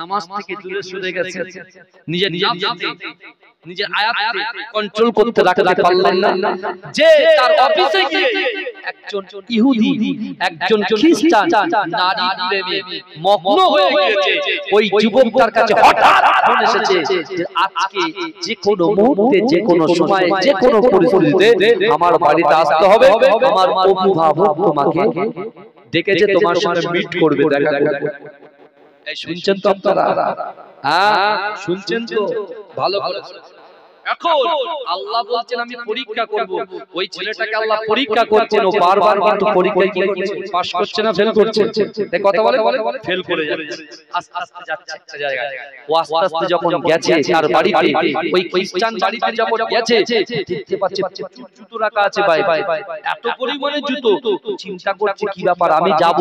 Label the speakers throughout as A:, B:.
A: নামাজ থেকে দূরে সরে গেছে, নিজের নাফসকে নিজের আয়াতকে কন্ট্রোল করতে রাখতে পারলেন না, যে তার অফিসে গিয়ে একজন ইহুদি একজন খ্রিস্টান নারী প্রেমে মগ্ন হয়ে গিয়েছে, ওই যুবক তার কাছে হঠাৎ ফোন এসেছে যে আজকে যে কোনো মুহূর্তে যে কোনো সময়ে যে কোনো পরিস্থিতিতে আমার বাড়িতে আসতে হবে, আমার অভিভাবক তোমাকে ডেকেছে, তোমার সঙ্গে মিট করবে, দেখা করবে। এই শুনছেন তো আপনারা? হ্যাঁ শুনছেন তো, ভালো করে। এখন আল্লাহ বলছেন আমি পরীক্ষা করব, ওই ছেলেটাকে আল্লাহ পরীক্ষা করছেন, ও বারবার কিন্তু পরীক্ষায় কি করছে, পাস করছে না ফেল করছে। এই কথা বলে ফেল করে যাচ্ছে, আস্তে আস্তে যাচ্ছে একটা জায়গায়। ও আস্তে আস্তে যখন গেছে তার বাড়িতে, ওই খ্রিস্টান বাড়িতে যখন গেছে, দেখতে পাচ্ছে জুতো রাখা আছে, ভাই এত পরিমাণে জুতো। চিন্তা করছে কি ব্যাপার, আমি যাব,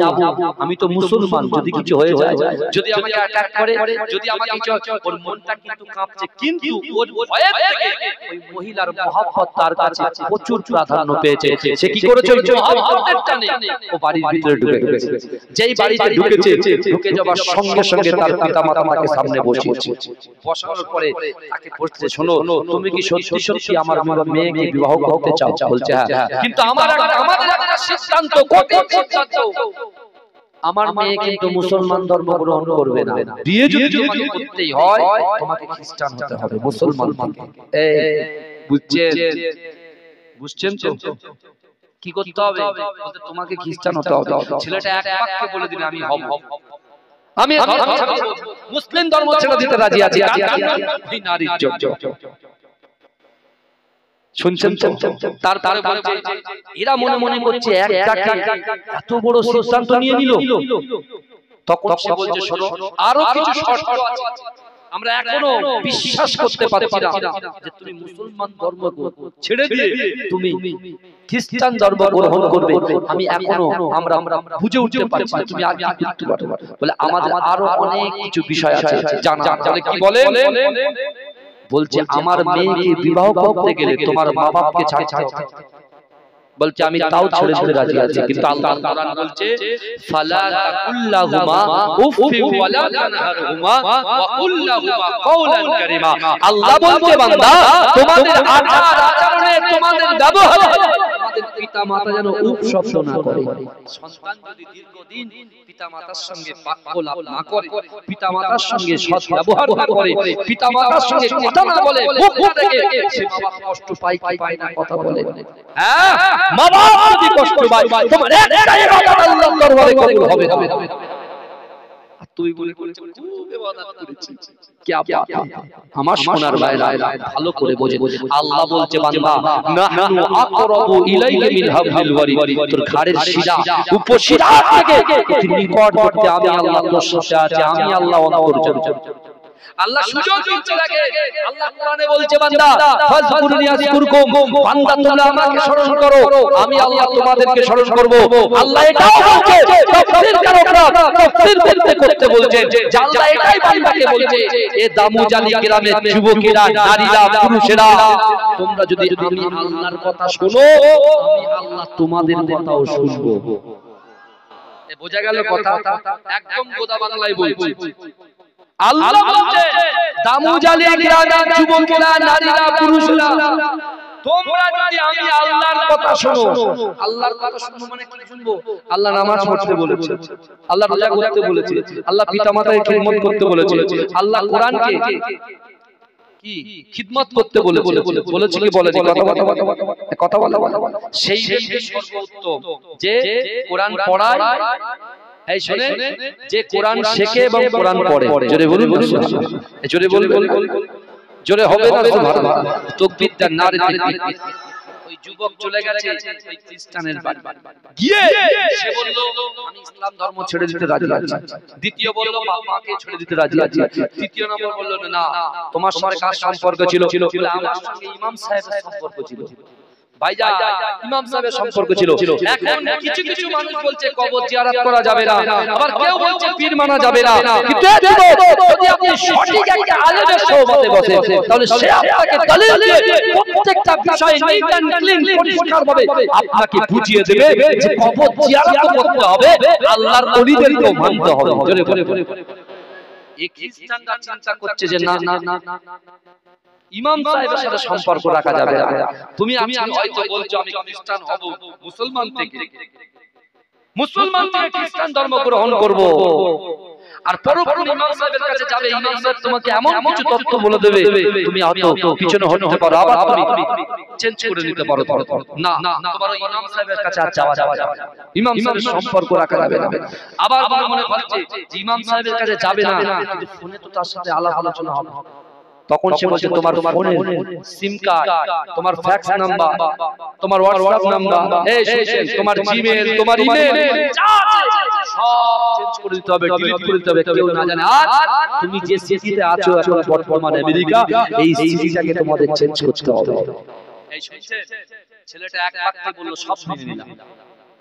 A: আমি তো মুসলমান, যদি কিছু হয়ে যায়, যদি আমাকে অ্যাটাক করে, যদি আমাকে কিছু, ওর মনটা কিন্তু কাঁপছে, কিন্তু ওর ভয়ে ওই মহিলার মহব্বত তার কাছে প্রচুর প্রাধান্য পেয়েছে। সে কি করেছে, ওই মহব্বতের টানে ও বাড়ির ভিতরে ঢুকে গেছে। যেই বাড়িতে ঢুকেছে, ঢুকে যাবার সঙ্গে সঙ্গে তার পিতামাতা তাকে সামনে বসিয়েছে। বসানোর পরে তাকে বলছে, শোনো, তুমি কি সত্যি সত্যি আমার মেয়েকে বিবাহ করতে চাও? বলছে হ্যাঁ, কিন্তু আমাদের একটা সিদ্ধান্ত, কঠিন সিদ্ধান্ত, আমার মেয়ে কিন্তু মুসলমান ধর্ম গ্রহণ করবে না, বিয়ে যদি তোমাকে করতেই হয় তোমাকে খ্রিস্টান হতে হবে, মুসলমান থেকে। বুঝছেন তো কি করতে হবে? বলতে তোমাকে খ্রিস্টান হতে হবে। ছেলেটা এক বাক্যে বলে দিল, আমি হব, আমি মুসলিম ধর্ম ছেড়ে দিতে রাজি আছি। এই নারীর জন্য শুনছেন তো? তারপরে বলছে, এরা মনে মনে করছে একটাকে এত বড় সিদ্ধান্ত নিয়ে নিল। তখন সে বলছে, শোনো, আরো কিছু শর্ত আছে, আমরা এখনো বিশ্বাস করতে পারছি না যে তুমি মুসলমান ধর্ম ছেড়ে দিয়ে তুমি খ্রিস্টান ধর্ম গ্রহণ করবে। আমি এখনো আমরা বুঝে উঠতে পারছি না তুমি আর কি করতে পারো। বলে আমাদের আরো অনেক কিছু বিষয় আছে জানা। তাহলে কি বলে? বলছে আমার মেয়েকে বিবাহ করতে গেলে তোমার মা বাপকে ছাড়তে হবে। বলছে আমি তাও ছেড়ে দিতে রাজি আছি, কিন্তু আল্লাহ কোরআন বলছে ফালা তাকুল্লাহুমা উফি ওয়ালা তানহারহুমা ওয়া কুল্লাহুমা কওলান কারীমা। আল্লাহ বলছে বান্দা, তোমাদের আচার আচরণে, তোমাদের ব্যবহারে তোমাদের পিতামাতা যেন উফ শব্দ না করে। সন্তান যদি দীর্ঘদিন পিতামাতার সঙ্গে বাক্যলাপ না করে, পিতামাতার সঙ্গে সৎ ব্যবহার না করে, পিতামাতার সঙ্গে কথা না বলে, মুখ না দেখে, সে বাবা কষ্ট পায় কি পায় না, কথা বলে। হ্যাঁ, মা বাপ যদি কষ্ট পায়, তোমার একটাই ইবাদত আল্লাহর দরবারে কবুল হবে। আর তুই বলে খুব ইবাদত করেছিস, কি বাত। আমার সোনার ভাইরা ভালো করে বোঝে, আল্লাহ বলছে বান্দা, নাহনু আকরাবু ইলাইকা মিন হাবলিল ওয়ারিদ, তোর ঘাড়ের শিরা, উপশিরা থেকে নিকটবর্তী আমি আল্লাহ তোর সাথে আছি, আমি আল্লাহ অন্তর্যামী। আল্লাহ সুযোগ দিতে লাগে। আল্লাহ কোরআনে বলছে বান্দা ফাযকুরনি আযকুরকুম, বান্দা তোমরা আমাকে স্মরণ করো, আমি আল্লাহ তোমাদেরকে স্মরণ করব। আল্লাহ এটাও বলছে, তাফসীর কারকরা তাফসীর করতে বলছেন যে আল্লাহ এটাই বান্দাকে বলছে, এ দামুজালি গ্রামের যুবকেরা, নারীরা, পুরুষেরা, তোমরা যদি আমি আল্লাহর কথা শোনো, আমি আল্লাহ তোমাদের কথাও শুনবো। এ বোঝা গেল কথা? একদম গোদা বাংলায় বলছি। আল্লাহ বলছে দামুজালি গ্রামের যুবকেরা, নারীরা, পুরুষরা, তোমরা যদি আমি আল্লাহর কথা শোনো। আল্লাহর কথা শুনবো মানে কি শুনবো? আল্লাহ নামাজ পড়তে বলেছে, আল্লাহ রোজা করতে বলেছে, আল্লাহ পিতামাতার খিদমত করতে বলেছে, আল্লাহ কোরআনকে কি খিদমত করতে বলেছে, বলেছে কি বলেছে? কথা বলা সেই সর্বোত্তম যে কোরআন পড়ায়, এই শুনে, যে কোরআন শেখে এবং কোরআন পড়ে। জোরে বলুন, জোরে বলুন, জোরে হবে না সুবহানাল্লাহ। তাকবীর দেন, নারে তাকবীর। ওই যুবক চলে গেছে ওই খ্রিস্টানের বাড়ি, গিয়ে সে বলল আমি ইসলাম ধর্ম ছেড়ে দিতে রাজি আছি। দ্বিতীয় বলল বাবাকে ছেড়ে দিতে রাজি আছি। তৃতীয় নম্বর বলল না, তোমার সঙ্গে কার সম্পর্ক ছিল? বলে আমার সঙ্গে ইমাম সাহেবের সম্পর্ক ছিল। ভাইজান ইমাম সাহেবের সম্পর্ক ছিল। এখন কিছু কিছু মানুষ বলছে কবর জিয়ারত করা যাবে না, আবার কেউ বলছে পীর মানা যাবে না। কিন্তু যদি আপনি সঠিক একটা আলেমের সোহবতে বসেন তাহলে সে আপনাকে দলিল দিয়ে প্রত্যেকটা বিষয় নিট এন্ড ক্লিন পরিষ্কারভাবে আপনাকে বুঝিয়ে দেবে যে কবর জিয়ারত করতে হবে, আল্লাহর ওলিদেরকে মানতে হবে। জোরে বলে এই খ্রিস্টানরা চিন্তা করছে যে না না না ইমাম সাহেবের সাথে সম্পর্ক রাখা যাবে না। তুমি আমি হয়তো বলছো আমি খ্রিস্টান হব, মুসলমান থেকে খ্রিস্টান ধর্ম গ্রহণ করব, আর পরপর ইমাম সাহেবের কাছে যাবে, ইমাম সাহেব তোমাকে এমন কিছু তথ্য বলে দেবে তুমি হয়তো পিছনে হতে পারো, আবার তুমি চেঞ্জ করে নিতে পারো। না না, তোমার ইমাম সাহেবের কাছে আর যাওয়া যাবে না, ইমাম সাহেবের সম্পর্ক রাখা যাবে না। আবার মনে হচ্ছে যে ইমাম সাহেবের কাছে যাবে না, কিন্তু ফোনে তো তার সাথে আলাপ আলোচনা হবে। তখন সে বলছে তোমার ফোনে সিম কার্ড, তোমার ফ্যাক্স নাম্বার, তোমার হোয়াটসঅ্যাপ নাম্বার, তোমার জিমেল, তোমার ইমেল যা আছে সব চেঞ্জ করে দিতে হবে, ডিলিট করে দিতে হবে, কেউ না জানে। আর তুমি যে সিটিতে আছো এখন বর্তমানে আমেরিকা, এই সিটিটাকে তোমাদের চেঞ্জ করতে হবে। এই শুনছেন, ছেলেটা এক বাক্যে বলল সব মেনে নিলাম,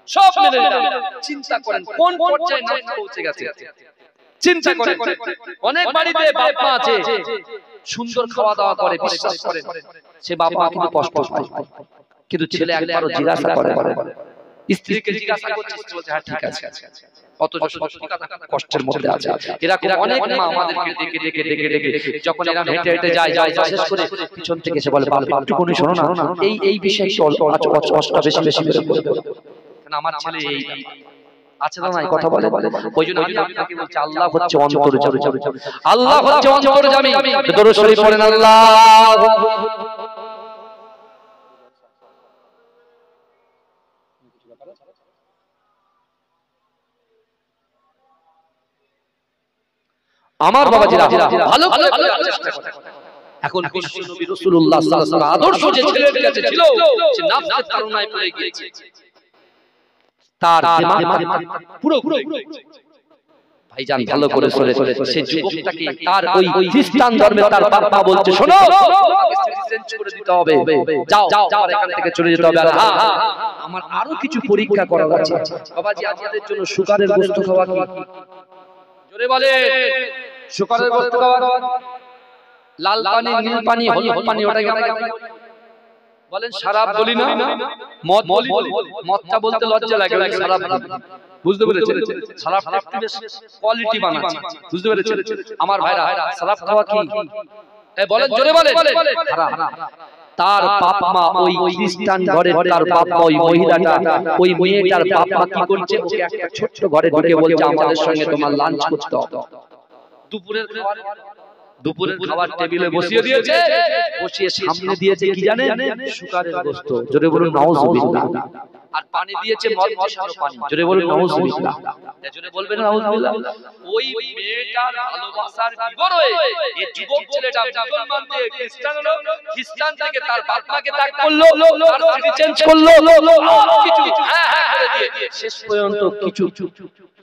A: সব মেনে নিলাম। চিন্তা করেন কোন পর্যায়ে নাম পৌঁছে গেছে। চিন্তা করেন অনেক বাড়িতে বাপ মা আছে সুন্দর খাওয়া দাওয়া করে, বিশ্বাস করেন সে বাপ মা কিন্তু কষ্ট পায়, কিন্তু ছেলে একবারও জিজ্ঞাসা করে, স্ত্রীকে জিজ্ঞাসা করছে, স্ত্রী বলছে হ্যাঁ ঠিক আছে, অথচ কষ্টের মধ্যে আছে। এরকম অনেক মা আমাদেরকে ডেকে ডেকে ডেকে ডেকে যখন এরা হেঁটে হেঁটে যায় শেষ করে পিছন থেকে সে বলে বাপ একটুখানি শোনো না, এই বিষয়ে কষ্টটা বেশি বেশি করে বলে দেবো, কারণ আমার ছেলে এই আছে না নাই কথা বলে। ওই জন্য আমি আপনাকে বলছি আল্লাহ হচ্ছে অন্তর্যামী, আল্লাহ হচ্ছে অন্তর্যামী। দরুদ শরীফ পড়েন আল্লাহ। আমার বাবাজিরা ভালো ভালো চেষ্টা করেন। এখন বিশ্ব নবী রাসূলুল্লাহ সাল্লাল্লাহু আলাইহি ওয়াসাল্লাম আদর্শ যে ছেলের কাছে ছিল, সে নাফসের তাড়নায় পড়ে গিয়েছে, তার দিমাগ পুরো ভাইজান ভালো করে চলে সে যুবকটাকে তার ওই খ্রিস্টান ধর্মে তার বাবা বলছে শোনো চেঞ্জ করে দিতে হবে, যাও যাও এখান থেকে চলে যেতে হবে। আর হ্যাঁ আমার আরো কিছু পরীক্ষা করা আছে বাবাজি, আপনাদের জন্য সুগারের গোশত খাওয়া কি? জোরে বলে সুগারের গোশত খাওয়া, লাল পানি, নীল পানি, হলুদ পানি, ওটা কি বলেন? শরাব বলি না, মদ বলি, মদটা বলতে লজ্জা লাগে, শরাব বুঝতে পেরেছেন? শরাবটা একটু বেশ কোয়ালিটি বানাচ্ছে, বুঝতে পেরেছেন? আমার ভাইরা শরাব খাওয়া কি? বলেন জোরে বলেন হারাম। তার বাপ মা ওই খ্রিস্টান ঘরে, তার বাপ মা ওই মহিলাটা ওই মেয়েটার বাপ মা কি করছে, ওকে একটা ছোট্ট ঘরে ঢুকে বলছে আমাদের সঙ্গে তোমার লাঞ্চ করতে হবে। দুপুরের খাবার টেবিলে বসিয়ে দিয়েছে, বসিয়ে সামনে দিয়েছে কি জানেন? শুকরের গোশত। জোরে বলুন নাউজুবিল্লাহ। আর পানি দিয়েছে মদ মিশানো পানি। জোরে বলুন নাউজুবিল্লাহ। জোরে বলবেন নাউজুবিল্লাহ। ওই মেয়েটার ভালোবাসার বিবরণে এই যুবক ছেলেটা মুসলমান থেকে খ্রিস্টান হলো, খ্রিস্টান থেকে তার বাপ মাকে ত্যাগ করলো, তার সিটি চেঞ্জ করলো, কিছু হ্যাঁ হ্যাঁ করে দিয়ে শেষ পর্যন্ত কিছু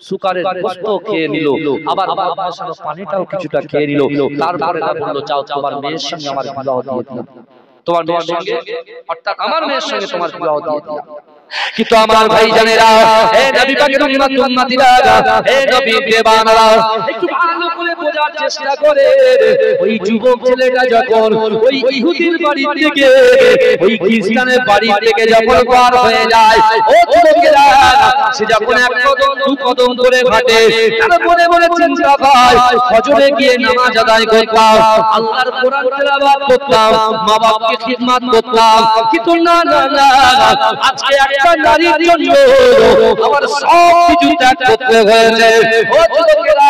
A: শুকরের গোশত খেয়ে নিল, আবার ভালোবাসার পানিটাও কিছুটা খেয়ে নিল। তারপরে বলল যাও তোমার মেয়ের সঙ্গে আমার বিবাহ দিয়ে দিলাম, তোমার মেয়ের সঙ্গে অর্থাৎ আমার মেয়ের সঙ্গে তোমার বিবাহ দিয়ে দিলাম। কিন্তু আমার ভাইজানেরা, হে নবী পাকের উম্মতিরা, হে নবীর দেওয়ানারা, একটু ভালো করে বোঝার চেষ্টা করে। ওই যুবক ছেলেটা যখন ওই ইহুদির বাড়ি থেকে ওই খ্রিস্টানের বাড়ি থেকে যখন পার হয়ে যায়, ও যুবকেরা, সে যখন এক কদম দু কদম করে হাঁটে, তার মনে মনে চিন্তা হয় ফজরে গিয়ে নামাজ আদায় করতাম, আল্লাহর কোরআন তেলাওয়াত করতাম, মা বাবাকে খিদমত করতাম, কিন্তু না না না, আজকে একটা নারীর জন্য আমার সব কিছু ত্যাগ করতে হয়েছে। ও যুবকেরা,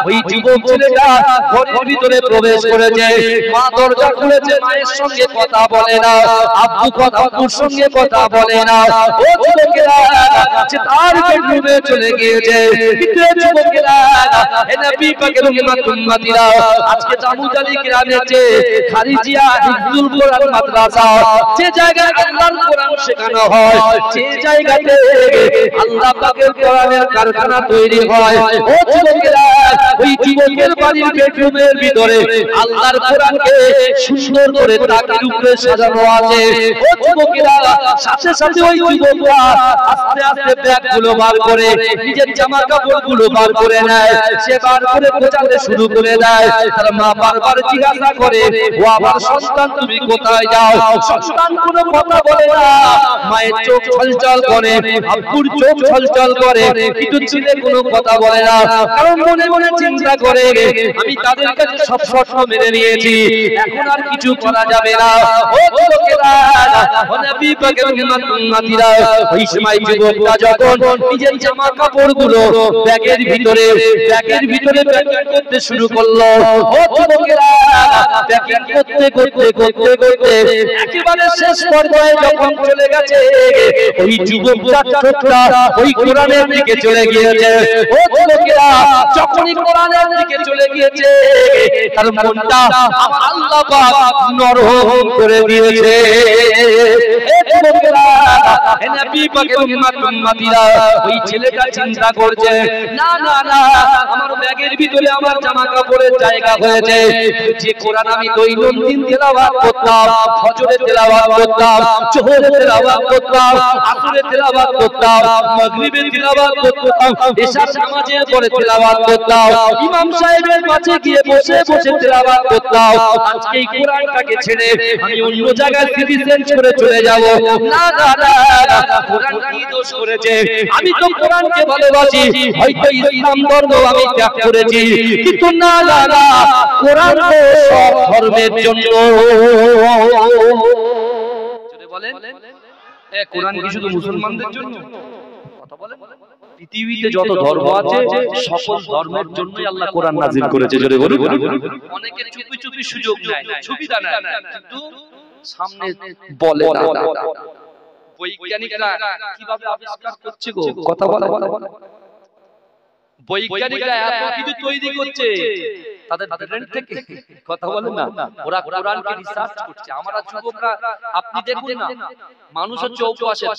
A: ওই যুবক ছেলেটা ঘরের ভিতরে প্রবেশ করেছে, মা দরজা খুলেছে, মায়ের সঙ্গে কথা বলে না, আব্বুর সঙ্গে কথা বলে না। ও যুবকেরা, সে তার বেডরুমে চলে গিয়েছে। কিন্তু যুবকেরা, হে নবী পাকের উম্মতিরা, আজকে জামুজালি গ্রামে যে খারিজিয়া হিফজুল কোরআন মাদ্রাসা, যে জায়গায় আল্লাহর কোরআন শেখানো হয়, যে জায়গাতে আল্লাহ পাকের কোরআনের কারখানা তৈরি হয়, ও যুবকেরা, ওই যুবকের বাড়ির বেডরুমের ভিতরে আল্লাহর কোরআনকে সুন্দর করে তাকের উপরে সাজানো আছে। ও যুবকেরা, সাথে সাথে ওই যুবকরা আস্তে আস্তে ব্যাগগুলো বার করে নিজের জামা কাপড়গুলো বার করে নেয়। সে বার করে গোছাতে শুরু করে দেয়। তার মা বারবার জিজ্ঞাসা করে, ও আমার সন্তান তুমি কোথায় যাও? সন্তান কোনো কথা বলে না। মায়ের চোখ ছলছল করে, আব্বুর চোখ ছলছল করে, কিন্তু ছেলে কোনো কথা বলে না। কারণ মনে মনে চিন্তা করে, আমি তাদের কাছে সব শর্ত মেনে নিয়েছি, এখন আর কিছু করা যাবে না। ও যুবকেরা, ও নবী পাকের উম্মতিরা, ওই সময় যুবকরা যখন নিজের জামা কাপড়গুলো ব্যাগের ভিতরে প্যাকিং করতে শুরু করলো। ও যুবকেরা, প্যাকিং করতে করতে করতে করতে একেবারে শেষ পর্যায়ে যখন চলে গেছে, ওই যুবকটা চোখটা ওই কোরআনের দিকে চলে গিয়েছে। ও যুবকেরা, যখনই কোরআনের দিকে চলে গিয়েছে, তার মনটা আল্লাহ পাক নরম করে দিয়েছে। এ যুবকেরা, হে নবী পাকের উম্মতিরা, ওই ছেলেটা চিন্তা করছে, না না না, আমার ব্যাগের ভিতরে আমার জামা কাপড়ের জায়গা হয়েছে। যে কোরআন আমি দৈনন্দিন তেলাওয়াত করতাম, ফজরে তেলাওয়াত করতাম, জোহরে তেলাওয়াত করতাম, আসরে তেলাওয়াত করতাম, মাগরিবে তেলাওয়াত করতাম, এশার নামাজের পরে তেলাওয়াত করতাম, ইমাম সাহেবের কাছে গিয়ে বসে বসে তেলাওয়াত করতাম। আজকে এই কোরআনটাকে ছেড়ে আমি অন্য জায়গায় সিটি চেঞ্জ করে চলে যাব? না না না, কোরআন কি দোষ করেছে? আমি তো কোরআনকে ভালোবাসি, হয়তো ইসলাম ধর্ম আমি ত্যাগ করেছি, কিন্তু না না না, কোরআন তো সব ধর্মের জন্য। যদি বলেন কোরআন কি শুধু মুসলমানদের জন্য? কথা বলেন, পৃথিবীতে যত ধর্ম আছে সকল ধর্মের জন্যই আল্লাহ কোরআন নাযিল করেছে। জোরে বলুন। অনেকে চুপি চুপি সুযোগ নেয়, সুবিধা নেয়, কিন্তু সামনে বলে না। বৈজ্ঞানিকরা কিভাবে আবিষ্কার করছে গো? কথা বলে, বৈজ্ঞানিকরা এত কিছু তৈরি করছে তাদের ব্রেন থেকে, কথা বলে না, ওরা কোরআনকে রিসার্চ করছে। আমরা যুবকরা, আপনি দেখবেন না, মানুষ হচ্ছে অভ্যাসের।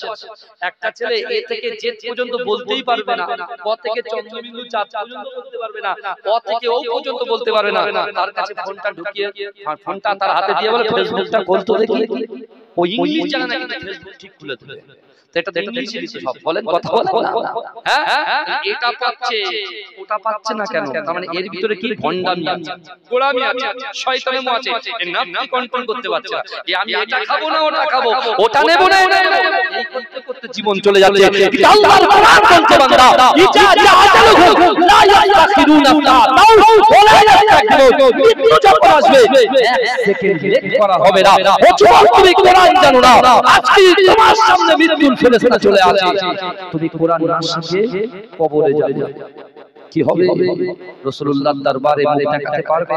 A: একটা ছেলে এ থেকে জেড পর্যন্ত বলতেই পারবে না, ক থেকে চন্দ্রবিন্দু চাঁদ পর্যন্ত বলতে পারবে না, অ থেকে ও পর্যন্ত বলতে পারবে না। তার কাছে ফোনটা ঢুকিয়ে, ফোনটা তার হাতে দিয়ে বলে ফেসবুকটা খুলতে দেখি, ও ইংলিশ জানে না কিন্তু ফেসবুক ঠিক খুলে দেবে। এটা ইংলিশে দিতে সব বলেন, কথা বলেন না। হ্যাঁ, এটা পাচ্ছে ওটা পাচ্ছে না কেন? তার মানে এর ভিতরে কি ভন্ডামি আছে, গোলামি আছে, শয়তানিও আছে। এর নাফস কন্ট্রোল করতে পারছে না। আমি এটা খাবো না, ওটা খাবো, ওটা নেব না, এটা নেব, এই করতে করতে জীবন চলে যাচ্ছে। কিন্তু আল্লাহর কোরআন বলছে, বান্দা ইজা জাআতালুহু লা ইস্তাখিরুনা তাও ওলা ইস্তাখিরুন, মৃত্যু যখন আসবে এক সেকেন্ড লেট করা হবে না। ও যুবক, তুমি কোরআন জানো না, আজকে তোমার সামনে মৃত্যুর ফেরেশতা চলে আসে, তুমি কোরআন না শিখে কবরে যাবে, কি হবে? রাসূলুল্লাহর দরবারে মুখ দেখাতে পারবে?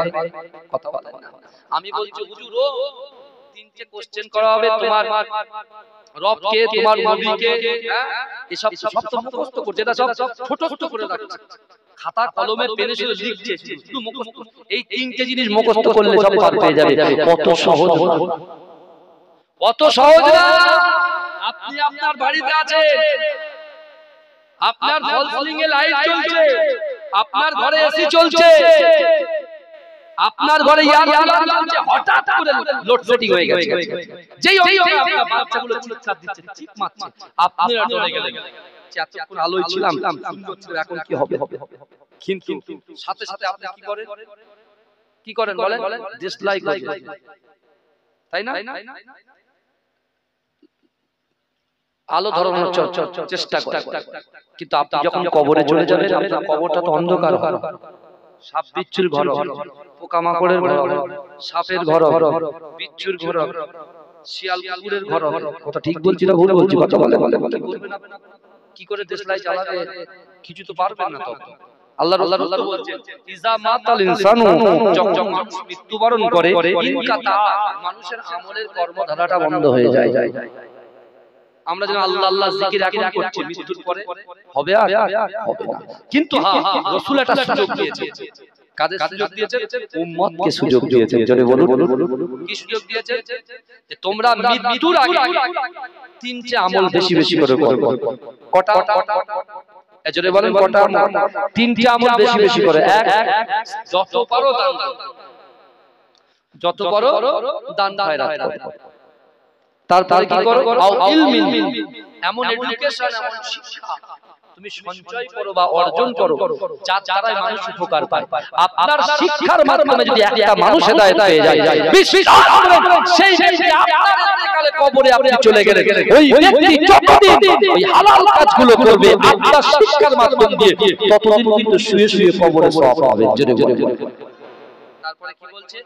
A: কথা বলেন না। আমি বলছি হুজুর, ও তিনটে কোশ্চেন করা হবে, তোমার রবকে, তোমার নবীকে, এসব সব তো মুখস্থ করছে, এটা সব ছোট ছোট করে রাখছে, খাতা কলমে পেনে শুধু লিখছে, শুধু মুখস্থ। এই তিনটে জিনিস মুখস্থ করলে সব পার পেয়ে যাবে। কত সহজ, কত সহজ না। আপনি আপনার বাড়িতে আছেন, আপনার ফল সিলিং এ লাইট জ্বলছে, আপনার ঘরে এসি চলছে, আপনার ঘরে এয়ার কুলার চলছে, হঠাৎ করে লোডশেডিং হয়ে গেছে। যেই আপনার বাচ্চাগুলো চিৎকার দিচ্ছে, চিপ মারছে, আপনি ডরে গেলেন, এতক্ষণ আলোয় ছিলাম, সুন্দর ছিল, এখন কি হবে? কিন্তু সাথে সাথে আপনি কি করেন বলেন? ডিসলাইক, তাই না? আলো ধরানোর চেষ্টা করে, কিন্তু আপনি যখন কবরে চলে যাবেন, আপনার কবরটা তো অন্ধকার, সাপ বিচ্ছুর ঘর, পোকামাকড়ের ঘর, সাপের ঘর, বিচ্ছুর ঘর, শিয়াল কুকুরের ঘর। কথা ঠিক বলছি না ভুল বলছি? কথা বলে কি করে দেশলাই জ্বালাবে? কিছু তো পারবেন না। তখন আল্লাহ বলছেন, ইজা মাতাল ইনসানু, যখন মানুষ মৃত্যুবরণ করে, ইনকাতা, মানুষের আমলের কর্মধারাটা বন্ধ হয়ে যায়। আমরা যেন আল্লাহ আল্লাহ জিকির এখন করছি, মৃত্যুর পরে হবে আর হবে না। কিন্তু হ্যাঁ, রাসূল একটা সুযোগ দিয়েছে। কাদের সুযোগ দিয়েছেন? উম্মতকে সুযোগ দিয়েছেন। জোরে বলুন, কি সুযোগ দিয়েছেন? যে তোমরা মৃত্যুর আগে তিনটে আমল বেশি বেশি করে করো। কটা? এজন্য বলেন কটা আমল? তিনটি আমল বেশি বেশি করে। এক, যত পারো দান দাও, যত পারো দান খয়রাত করো। তারপরে কি করো? আও ইলমিন, এমন এডুকেশন, এমন শিক্ষা তুমি সঞ্চয় করো বা অর্জন করো যার দ্বারা মানুষ উপকার পায়। আপনার শিক্ষার মাধ্যমে যদি একটা মানুষ হেদায়েত পেয়ে যায়, বিশ্বাস করুন সেই ব্যক্তি আপনার ইন্তেকালে কবরে আপনি চলে গেলে ওই ব্যক্তি যতদিন ওই হালাল কাজগুলো করবে আপনার শিক্ষার মাধ্যম দিয়ে, ততদিন কিন্তু শুয়ে শুয়ে কবরে সওয়াব পাবে। জোরে বলুন। তারপরে কি বলছে?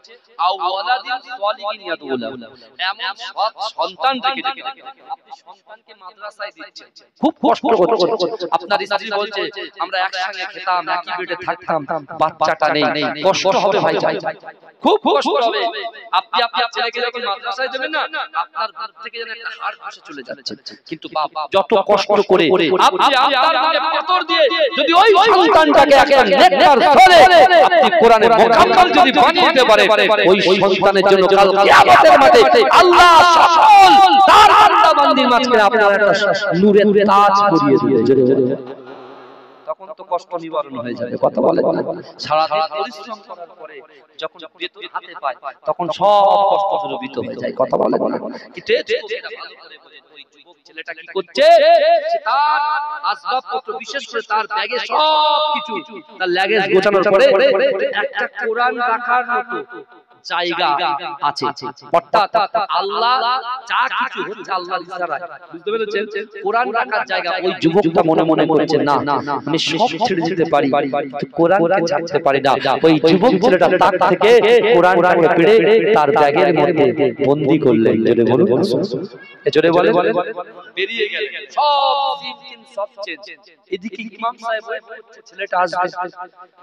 A: আও ওয়ালাদিন সালিহিন ইয়াদউ লাহু, এমন সৎ সন্তান রেখে আপনি সন্তানকে মাদ্রাসায় দিচ্ছেন, খুব কষ্ট করছেন, আপনার স্ত্রী বলছে আমরা একসঙ্গে খেতাম, একই বেডে থাকতাম, বাচ্চাটা নেই, কষ্ট হবে ভাই, যাই খুব কষ্ট হবে। আপনি আপনার ছেলেকে যখন মাদ্রাসায় দেবেন না, আপনার বুক থেকে যেন একটা হাড় খসে চলে যাচ্ছে। কিন্তু বাপ যত কষ্ট করে আপনি আপনার মনে পাথর দিয়ে যদি ওই সন্তানটাকে একটা নেককার ছেলে আপনি কোরআনের মুকাম্মাল যদি বানিয়ে দিতে পারেন, ওই সন্তানের জন্য কাল কিয়ামতের মাঠে আল্লাহ সকল তার বান্দা বান্দির মাঝখানে আপনার একটা নূরের তাজ পরিয়ে দিবে। তখন তো কষ্ট নিবারণ হয়ে যাবে। কথা বলে সারা দিন পরিশ্রম করার পরে যখন বেতন হাতে পায় তখন সব কষ্ট দূরীভূত হয়ে যায়। কথা বলে কিন্তু ওই যুবক ছেলেটা কি করছে? তার আসবাবপত্র, বিশেষ করে তার ব্যাগে সবকিছু, তার লাগেজ গোছানোর পরে একটা কোরআন রাখার মতো জায়গা আছে, অর্থাৎ আল্লাহ যা কিছু হচ্ছে আল্লাহর ইশারায়, বুঝতে পেরেছেন? কোরআন রাখার জায়গা। ওই যুবকটা মনে মনে করছে না আমি সব ছেড়ে যেতে পারি কিন্তু কোরআনকে ছাড়তে পারি না। ওই যুবক ছেলেটা তাক থেকে কোরআনটাকে পেড়ে তার ব্যাগের মধ্যে বন্দী করলেন। জোরে বলুন, জোরে বলে বেরিয়ে গেল সব সিন সব চেঞ্জ। এদিকে ইমাম সাহেব বলছে ছেলেটা আসবে,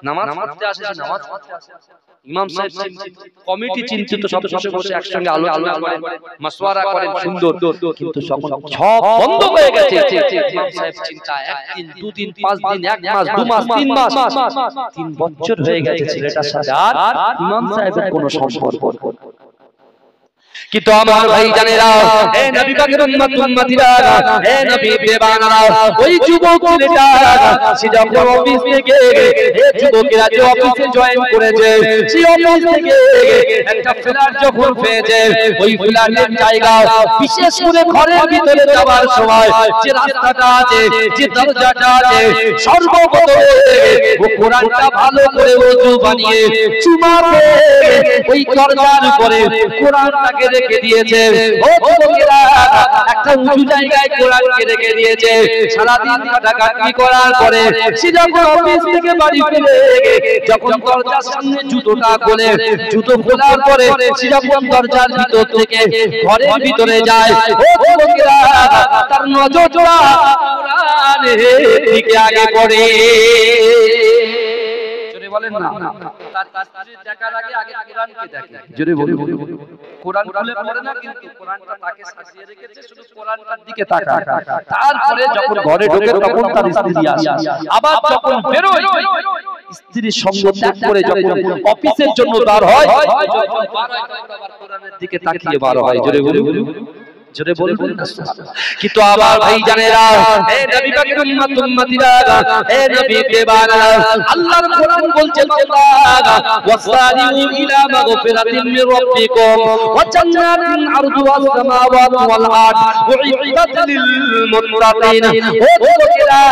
A: নামাজ পড়তে আসে, নামাজ পড়তে আসে। ইমাম সাহেব কমিটি চিন্তিত, সব বসে একসঙ্গে আলোচনা করেন, মাশওয়ারা করেন, সুন্দর, কিন্তু যখন সব বন্ধ হয়ে গেছে ইমাম সাহেব চিন্তা, একদিন, দুদিন, 5 দিন, 1 মাস, 2 মাস, 3 মাস, 3 বছর হয়ে গেছে ছেলেটার সাথে আর ইমাম সাহেবের কোনো সম্পর্ক। কিন্তু আমার ভাই জানেরা, হে নবী পাকের উম্মতিরা, হে নবী বেবানারা, ওই যুবক ছেলেটা সে যখন অফিস থেকে, হে যুবকেরা যে অফিসে জয়েন করেছে, সেই অফিস থেকে একটা ফ্ল্যাট যখন পেয়েছে, ওই ফ্ল্যাটের জায়গা, বিশেষ করে ঘরের ভিতরে যাওয়ার সময় যে রাস্তাটা আছে, যে দরজাটা আছে, সর্বপ্রথম ও কোরআনটা ভালো করে ওযু বানিয়ে চুমা খেয়ে ওই দরজার উপরে কোরআনটাকে রেখে দিয়েছে। ও যুবকেরা, একটা উঁচু জায়গায় কোরআনকে রেখে দিয়েছে। সারা দিন কাটাকাটি করার পরে সে যখন অফিস থেকে বাড়ি ফিরে, যখন দরজার সামনে জুতোটা খোলে, জুতো খোলার পরে সে যখন দরজার ভিতর থেকে ঘরের ভিতরে যায়, ও যুবকেরা, তার নজরটা কোরআনের দিকে আগে পড়ে। জোরে বলেন না, তার স্ত্রী দেখার আগে আগে কোরআনকে দেখে। জোরে বলুন, কোরআন খুলে পড়ে না, কিন্তু কোরআনটা তাকে সাজিয়ে রেখেছে, শুধু কোরআনটার দিকে তাকায়। তারপরে যখন ঘরে ঢোকে তখন তার স্ত্রী আসে, আবার যখন বেরোয় স্ত্রীর সঙ্গ ত্যাগ করে যখন অফিসের জন্য বার হয়, যখন বার হয় তখন আবার কোরআনের দিকে তাকিয়ে বার হয়। জোরে বলুন, জোরে বলবেন না। কিন্তু আবার ভাই জানেরা, হে নবী পাকের উম্মতিরা, হে নবী বেবানারা, আল্লাহর কোরআন বলছে ওয়াসারিউ ইলা মাগফিরাতিন মির রাব্বিকুম ওয়া জান্নাতিন আরদুহাস সামাওয়াতু ওয়াল আরদ উইদ্দাত লিল মুত্তাকিন। ও যুবকেরা,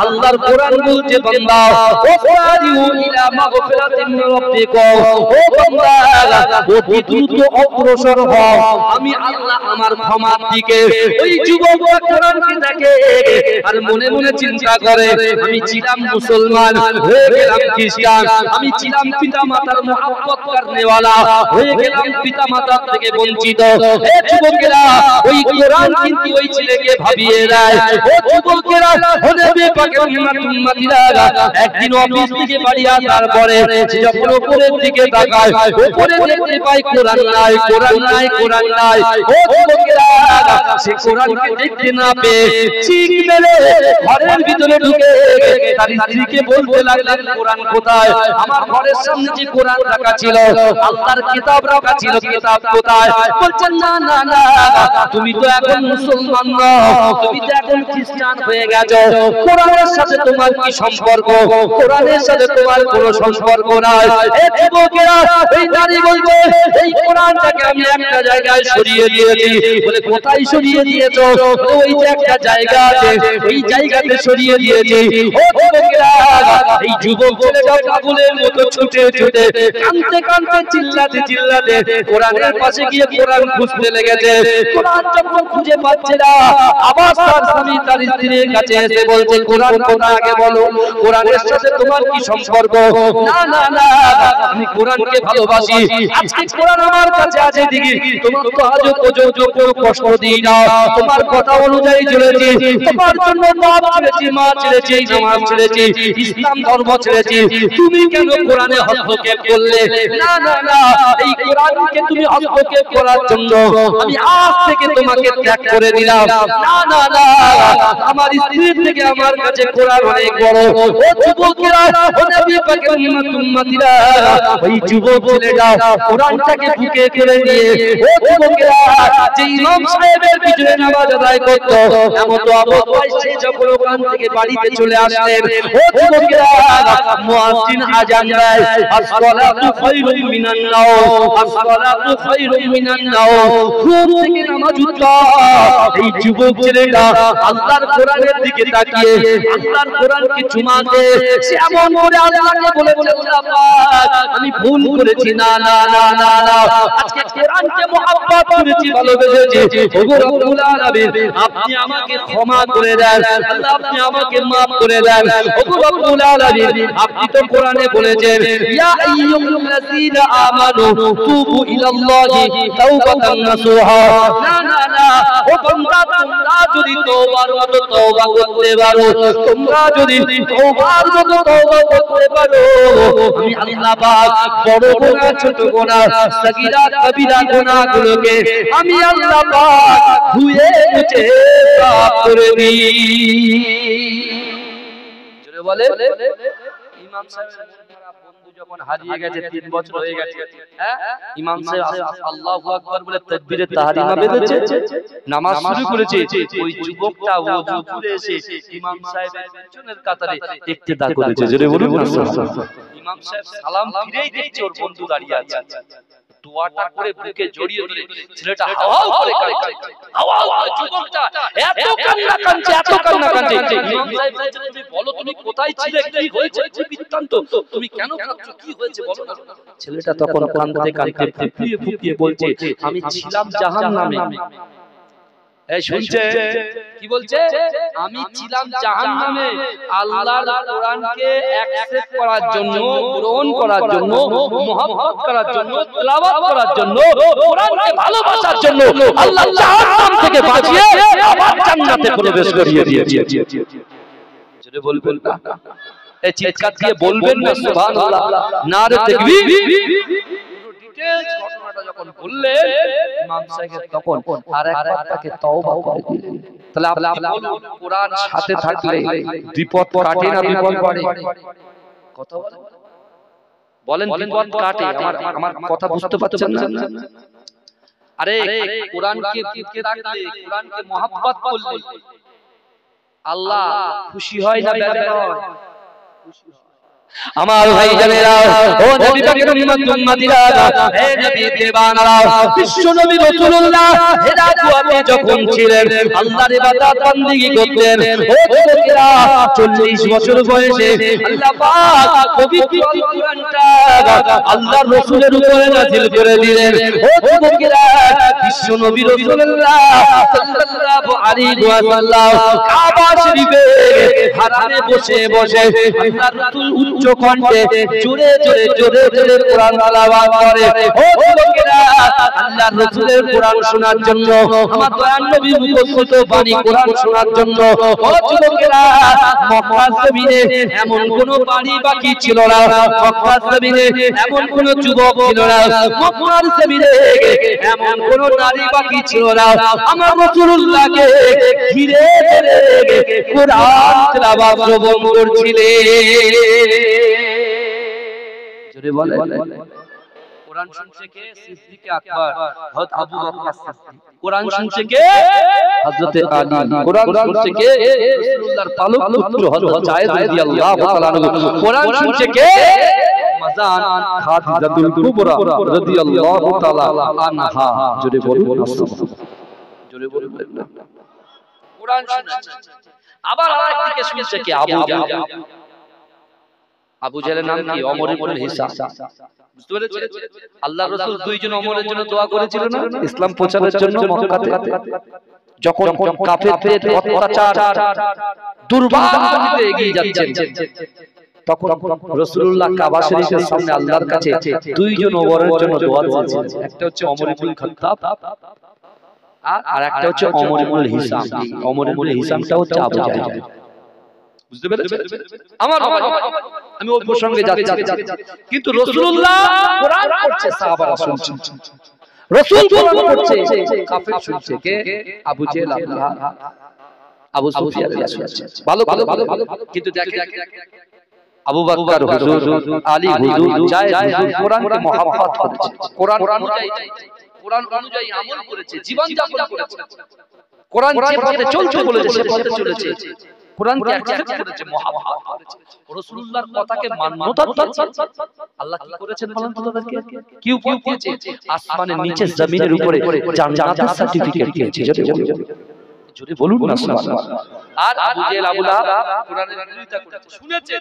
A: আল্লাহর কোরআন বলছে বান্দা ওয়াসারিউ ইলা মাগফিরাতিন মির রাব্বিকুম, ও বান্দা অতি দ্রুত অগ্রসর হও আমি আল্লাহ আমার ক্ষমার দিকে। ওই যুবক কোরআনকে দেখে আর মনে মনে চিন্তা করে, আমি ছিলাম মুসলমান, হয়ে গেলাম খ্রিস্টান, আমি ছিলাম পিতা মাতার মহব্বত করনেওয়ালা, হয়ে গেলাম পিতা মাতার থেকে বঞ্চিত। হে যুবকেরা, ওই কোরআন কিন্তু ওই ছেলেকে ভাবিয়ে দেয়। ও যুবকেরা, নবী পাকের উম্মতিরা, একদিন অফিস থেকে বাড়ি আসার পরে যখন উপরের দিকে তাকায়, উপরে দেখতে পায় কোরআন নাই, কোরআন নাই, কোরআন নাই। ও যুবকেরা, যুবকেরা সে কোরআনকে দেখতে না পেয়ে চিক মেরে ঘরের ভিতরে ঢুকে তার স্ত্রীকে বলতে লাগলেন কোরআন কোথায়? আমার ঘরের সামনে যে কোরআন রাখা ছিল, আল্লাহর কিতাব রাখা ছিল, কিতাব কোথায়? বলছেন না না না, তুমি তো এখন মুসলমান নও, তুমি তো এখন খ্রিস্টান হয়ে গেছো, কোরআনের সাথে তোমার কি সম্পর্ক? কোরআনের সাথে তোমার কোনো সম্পর্ক নাই। এই যুবকেরা, এই নারী বলছে এই কোরআনটাকে আমি একটা জায়গায় সরিয়ে দিয়েছি। বলে কোথায় সরিয়ে দিয়েছো? ওই যে একটা জায়গা আছে, ওই জায়গাতে সরিয়ে দিয়েছি। ও যুবকেরা, এই যুবক ছেলেটা পাগলের মতো ছুটে ছুটে কাঁদতে কাঁদতে চিল্লাতে চিল্লাতে কোরআনের পাশে গিয়ে কোরআন খুঁজতে লেগেছে। কোরআন যখন খুঁজে পাচ্ছে না, আবার তার স্বামী তার স্ত্রীর কাছে এসে বলছে কোরআন কোথায় আগে বলো, কোরআনের সাথে তোমার কি সম্পর্ক? না না না, আমি কোরআনকে ভালোবাসি, আজকে কোরআন আমার কাছে আছে দিকে তোমার তো আজও পর্যন্ত কোনো কষ্ট দিই না, তোমার কথা অনুযায়ী চলেছি, তোমার জন্য বাপ ছেড়েছি, মা ছেড়েছি, নামাজ ছেড়েছি, ইসলাম ধর্ম ছেড়েছি, তুমি কেন কোরআনে হস্তক্ষেপ করলে? না না না, এই কোরআনকে তুমি হস্তক্ষেপ করার জন্য আমি আজ থেকে তোমাকে ত্যাগ করে দিলাম। না না না, আমার স্ত্রীর থেকে আমার কাছে কোরআন অনেক বড়। ও যুবকেরা, ও নবী পাকের উম্মতিরা, ওই যুবক ছেলেটা কোরআনটাকে বুকে করে নিয়ে, ও যুবকেরা, যে ইমাম সাহেবের পিছনে নামাজ আদায় করত, এমন তো অবস্থায় সে যখন ওখান থেকে বাড়িতে চলে আসলেন, ও যুবকেরা, মুয়াজ্জিন আযান দেয়, আসসালাতু খায়রুম মিনান নাওম, আসসালাতু খায়রুম মিনান নাওম, ঘুম থেকে নামাজ উঠা। এই যুবক ছেলেটা আল্লাহর কোরআনের দিকে তাকিয়ে আল্লাহর কোরআনকে চুমা দিয়ে সে এমন করে আল্লাহকে বলেছে, আল্লাহ পাক, আমি ভুল করেছি, না না না না না, আজকে কোরআনকে মহব্বত করেছি, ভালোবেসেছি, ওগো রব্বুল আলামিন, আপনি আমাকে ক্ষমা করে দেন, আল্লাহ আপনি আমাকে maaf করে দেন। ওগো রব্বুল আলামিন, আপনি তো কোরআনে বলেছেন, ইয়া আইয়ুহাল্লাযীনা আমানু তুবু ইলাল্লাহি তাওবাতান নাসুহা। না না না, ও বান্দা, তোমরা যদি তওবার মতো তওবা করতে পারো, তোমরা যদি তওবার মতো তওবা করতে পারো, আমি আল্লাহ পাক বড় গুনাহ, ছোট গুনাহ, সগীরা কবিরা গুনাহগুলোকে আমি আল্লাহ পাক ধুয়ে মুছে সাফ করে দিই। জোরে বলে। ইমাম সাহেবের মন খারাপ, বন্ধু যখন হারিয়ে গেছে, 3 বছর হয়ে গেছে, হ্যাঁ, ইমাম সাহেব আল্লাহু আকবার বলে তাকবীরে তাহরিমা বেঁধেছে, নামাজ শুরু করেছে। ওই যুবকটা ওযু করে এসে ইমাম সাহেবের পেছনের কাতারে ইক্তেদা করেছে। জোরে বলুন না। ইমাম সাহেব সালাম ফিরেই দেখছে ওর বন্ধু দাঁড়িয়ে আছে, দোয়াটা করে বুকে জড়িয়ে ধরে ছেলেটা হাওয়া করে কাঁদছে, হাওয়া করে। যুবকটা এত কান্না কাঁদছে, এত কান্না কাঁদছে। ইমাম সাহেব বলছেন, তুমি বলো, তুমি কোথায় ছিলে, কি হয়েছে, কি বৃত্তান্ত, তুমি কেন কাঁদছো, কি হয়েছে বলো না। ছেলেটা তখন কাঁদতে কাঁদতে ফুপিয়ে ফুপিয়ে বলছে, আমি ছিলাম জাহান্নামে। এই শুনছে কি বলছে? আমি ছিলাম জাহান্নামে, আল্লাহর কোরআনকে অ্যাকসেপ্ট করার জন্য, গ্রহণ করার জন্য, মুহাব্বত করার জন্য, তেলাওয়াত করার জন্য, কোরআনকে ভালোবাসার জন্য আল্লাহ জাহান্নাম থেকে বাঁচিয়ে আবার জান্নাতে প্রবেশ করিয়ে দিয়েছে। যদি বলবেন না, এই চিৎকার দিয়ে বলবেন না সুবহানাল্লাহ, নারে তাকবীর। ঘটনাটা যখন বললেন ইমাম সাহেব, তখন আরেকবার তাকে তওবা করে দিলেন। তাহলে আপনি বলুন, কোরআন সাথে থাকলে বিপদ কাটে না বিপদ বাড়ে? কথা বলেন, বিপদ কাটে? আমার কথা বুঝতে পারছেন না? আরে কোরআনকে বুকে রাখলে, কোরআনকে মহব্বত করলে আল্লাহ খুশি হয় না বেজার হয়? খুশি হয়। আমার ভাই জানেরা, ও নবী পাকের উম্মতিরা, হে নবী দেবানারা, বিশ্ব নবী রাসূলুল্লাহ হেরা দুয়াতে যখন ছিলেন, আল্লাহর ইবাদত বندگی করতেন। ও যুবকেরা, 40 বছর বয়সে আল্লাহ পাক পবিত্র কোরআনটা আল্লাহর রাসূলের উপরে নাযিল করে দিলেন। ও যুবকেরা, বিশ্ব নবী রাসূলুল্লাহ সাল্লাল্লাহু আলাইহি ওয়াসাল্লাম কাবা শরীফে হারামে বসে বসে আল্লাহর রাসূল উচ্চ কণ্ঠে জোরে জোরে জোরে জোরে কোরআন তেলাওয়াত করে। ও যুবকেরা, আল্লাহর রাসূলের কোরআন শোনার জন্য, আমার দয়ার নবী মুখস্থ বাণী কোরআন শোনার জন্য, ও যুবকেরা, মক্কার জমিনে এমন কোন বাড়ি বাকি ছিল না, মক্কার জমিনে এমন কোন যুবক ছিল না, মক্কার জমিনে এমন কোন নারী বাকি ছিল না, আমার রাসূলুল্লাহকে ঘিরে ধরে কোরআন তেলাওয়াত শ্রবণ করছিলেন। জোরে বলে, কোরআন শুনছে কে? সিদ্দিক আকবর, হযরত আবু বকর সিদ্দিক। কোরআন শুনছে কে? হযরত আলী। কোরআন শুনছে কে? রাসূলুল্লাহর পালক পুত্র হযরত যায়েদ রাদিয়াল্লাহু তাআলা আনহু। কোরআন শুনছে কে? মাজান খাদিজাতুল কুবরা রাদিয়াল্লাহু তাআলা আনহা। জোরে বলুন, জোরে বলুন। কোরআন শুনছে। আবার আরেকদিকে শুনছে কে? আবু জাহেল। আবু জাহেলের নাম কি? ওমর ইবনে হিসাম। বুঝতে পেরেছেন? আল্লাহর রাসূল দুইজন ওমরের জন্য দোয়া করেছিল না, ইসলাম প্রচারের জন্য মক্কাতে। যখন কাফেরদের অত্যাচার দুর্ভাগ্যে এগিয়ে যাচ্ছে, তখন রাসূলুল্লাহ কাবা শরীফের সামনে আল্লাহর কাছে দুইজন ওমরের জন্য দোয়া করেছেন। একটা হচ্ছে ওমর ইবনে খাত্তাব, আর একটা হচ্ছে ওমর ইবনে হিসাম। ওমর ইবনে হিসামটা হচ্ছে আবু জাহেল। বুঝতে পেরেছেন? আমার আমি ওই প্রসঙ্গে যাচ্ছি, কিন্তু রাসূলুল্লাহ কোরআন পড়ছে, সাহাবারা শুনছে। রাসূল কোরআন পড়ছে, কাফের শুনছে। কে? আবু জাহেল, আবু সুফিয়ান শুনছে। ভালো ভালো ভালো। কিন্তু দেখেন, আবু বকর হুজুর, আলী হুজুর, যায়েদ হুজুর কোরআনকে মহব্বত করেছে, কোরআন অনুযায়ী আমল করেছে, জীবন যাপন করেছে। কোরআন যে পথে চলতে বলেছে সে পথে চলেছে। কোরআনকে অ্যাকসেপ্ট করেছে, মহব্বত করেছে, রাসূলুল্লাহর কথাকে মান্যতা দিয়েছে। আল্লাহ কি করেছেন বলেন তো তাদেরকে? কি উপহার দিয়েছে? আসমানের নিচে জমিনের উপরে জান্নাতের সার্টিফিকেট দিয়েছে। জোরে বলুন না সুবহানাল্লাহ। আর আবু জাহেল, আবু লাহাব কোরআনের বিরোধিতা করেছে, শুনেছে,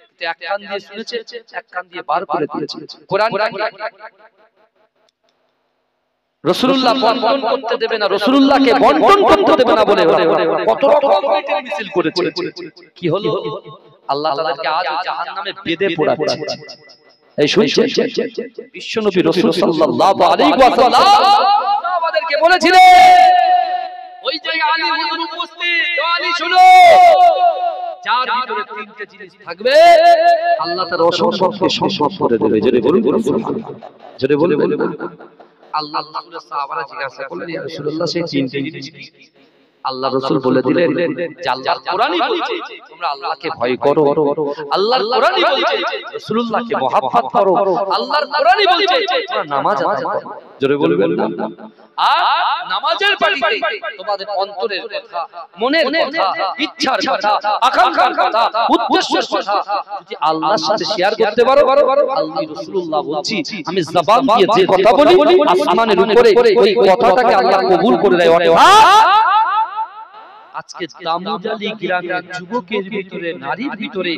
A: কিন্তু এক কান দিয়ে শুনেছে, এক কান দিয়ে বার করে দিয়েছে। কোরআন রাসূলুল্লাহ বন্টন করতে দেবে না, রাসূলুল্লাহকে বন্টন করতে দেবে না বলে কত রকম মিটিং মিছিল করেছে। কি হলো? আল্লাহ তাআলাকে আজ জাহান্নামে বেঁধে পোড়াচ্ছে। এই শুনছেন, বিশ্বনবী রাসূল সাল্লাল্লাহু আলাইহি ওয়াসাল্লাম সাহাবাদেরকে বলেছিলেন, ওই জায়গায় আলী হুজুর উপস্থিত, আলী শুনো, যার ভিতরে তিনটে জিনিস থাকবে আল্লাহ তার অসম্ভবকে সম্ভব করে দেবে। জোরে বলুন সুবহানাল্লাহ, জোরে বলুন। আল্লাহ রাসূলের সাহাবারা জিজ্ঞাসা করলেন, ইয়া রাসূলুল্লাহ সেই তিনটে জিনিস কি? আল্লাহ রাসূল বলে দিলেন যে আল্লাহর কোরআনই বলছে তোমরা আল্লাহকে ভয় করো, আল্লাহর কোরআনই বলছে রাসূলুল্লাহকে মহব্বত করো, আল্লাহর কোরআনই বলছে তোমরা নামাজ আদায় করো। জোরে বলবেন না? আর নামাজের পাটিতে তোমাদের অন্তরের কথা, মনের কথা, ইচ্ছার কথা, আকাঙ্ক্ষার কথা, উদ্দেশ্যের কথা যদি আল্লাহর সাথে শেয়ার করতে পারো, আল্লাহ রাসূলুল্লাহ বলছি আমি জবান দিয়ে যে কথা বলি আসমানের উপরে ওই কথাটাকে আল্লাহ কবুল করে দেয়। আজকে দামুজালি গ্রামের যুবকের ভিতরে, নারীর ভিতরে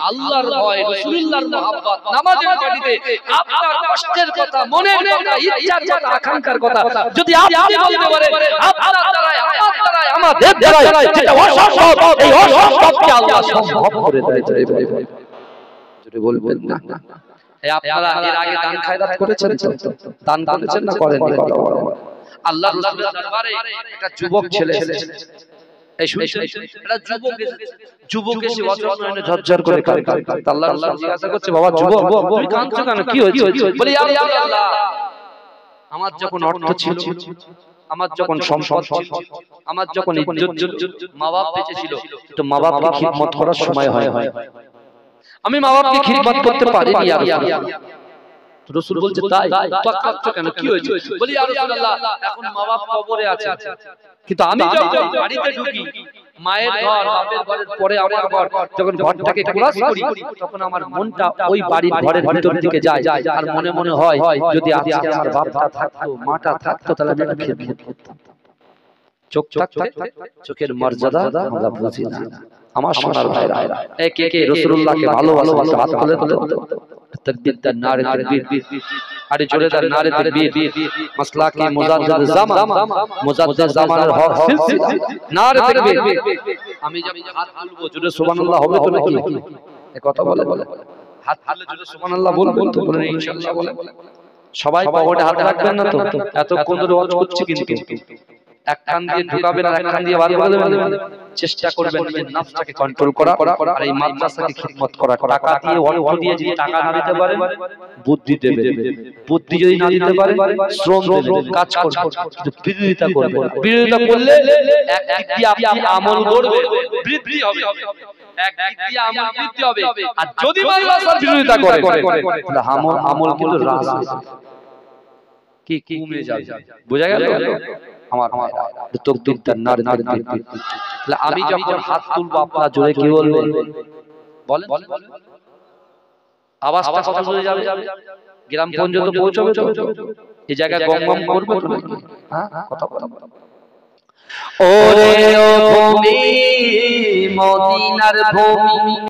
A: আল্লাহর ভয়, রাসূলুল্লাহর মহব্বত, নামাজের পাটিতে আপনার কষ্টের কথা, মনের কথা, ইচ্ছার কথা, আকাঙ্ক্ষার কথা যদি আপনি বলতে পারেন, আপনার দ্বারাই, আমার দ্বারাই, আমাদের দ্বারাই যেটা অসম্ভব, এই অসম্ভবকে আল্লাহ সম্ভব করে দেয়। যদি বলবেন না, এই আপনারা এর আগে দান খায়রাত করেছেন, দান করেছেন না করেননি? আল্লাহর রাসূলের দরবারে একটা যুবক ছেলে এসেছে। এই শুনছেন, এটা যুবক এসে অজন্য ঝরঝর করে কাঁদছে। আল্লাহর রাসূল জিজ্ঞাসা করছে, বাবা যুবক তুমি কাঁদছো কেন, কি হয়েছে? বলে ইয়া রাসূলুল্লাহ আমার যখন অর্থ ছিল, আমার যখন সম্পদ ছিল, আমার যখন ইজ্জত ছিল, মা বাপ বেঁচে ছিল, তো মা বাপকে খিদমত করার সময় হয়, আমি মা বাপকে খিদমত করতে পারিনি। ইয়া রাসূলুল্লাহ রাসূল বলছে তাই তো কাঁদছো কেন, কি হয়েছে? বলি ইয়া রাসূলুল্লাহ এখন মা বাপ কবরে আছে, কিন্তু আমি যখন বাড়িতে ঢুকি, মায়ের ঘর, বাপের ঘরের পরে আমার ঘর, যখন ঘরটাকে ক্রস করি তখন আমার মনটা ওই বাড়ির ঘরের ভিতর দিকে যায়, আর মনে মনে হয় যদি আজকে আমার বাপটা থাকতো, মাটা থাকতো, তাহলে আমি একটা খিদমত করতাম। চোখ থাকতে চোখের মর্যাদা আমরা বুঝি না। আমার সোনার ভাইরা, কে কে রাসূলুল্লাহকে ভালোবাসে হাত তুলে তুলে তাকবীর দান, নারে তাকবীর, আরে জোরে দান নারে তাকবীর। মাসলাকে মুজাদ্দিদ জামান, মুজাদ্দিদ জামানের হক সিলসিলা, নারে তাকবীর। আমি যখন হাত তুলবো জোরে সুবহানাল্লাহ হবে তো নাকি? এই কথা বলে হাত তুলে জোরে সুবহানাল্লাহ বলবেন তো, বলেন ইনশাআল্লাহ বলেন। সবাই পকেটে হাত রাখবেন না তো, এতক্ষণ ধরে ওয়াজ করছি কিন্তু এক কান দিয়ে ঢুকাবেন আর এক কান দিয়ে বার করে দেবেন। চেষ্টা করবেন নিজের নফসটাকে কন্ট্রোল করা আর এই মাদ্রাসাকে খিদমত করা। টাকা দিয়ে অর্থ দিয়ে যদি টাকা না দিতে পারেন বুদ্ধি দেবেন, বুদ্ধি যদি না দিতে পারেন শ্রম দেবেন, কাজ করবেন, কিন্তু বিরোধিতা করবেন। বিরোধিতা করলে একদিক দিয়ে আপনি আমল করবেন, বৃদ্ধি হবে, একদিক দিয়ে আমল বৃদ্ধি হবে। আর যদি মাদ্রাসার বিরোধিতা করে তাহলে আমল কিন্তু হ্রাস হয়ে যাবে, কি কমে যাবে। বোঝা গেল আমার তকদির তার নার নার নার। তাহলে আমি যখন হাত তুলবো আপনারা জোরে কি বলবেন? বলেন, আওয়াজটা কথা শুনে যাবে, গ্রাম পর্যন্ত পৌঁছবে তো, এই জায়গায় গম গম করবে তো, হ্যাঁ কথা কথা। ওরে ও ভূমি মদিনার ভূমি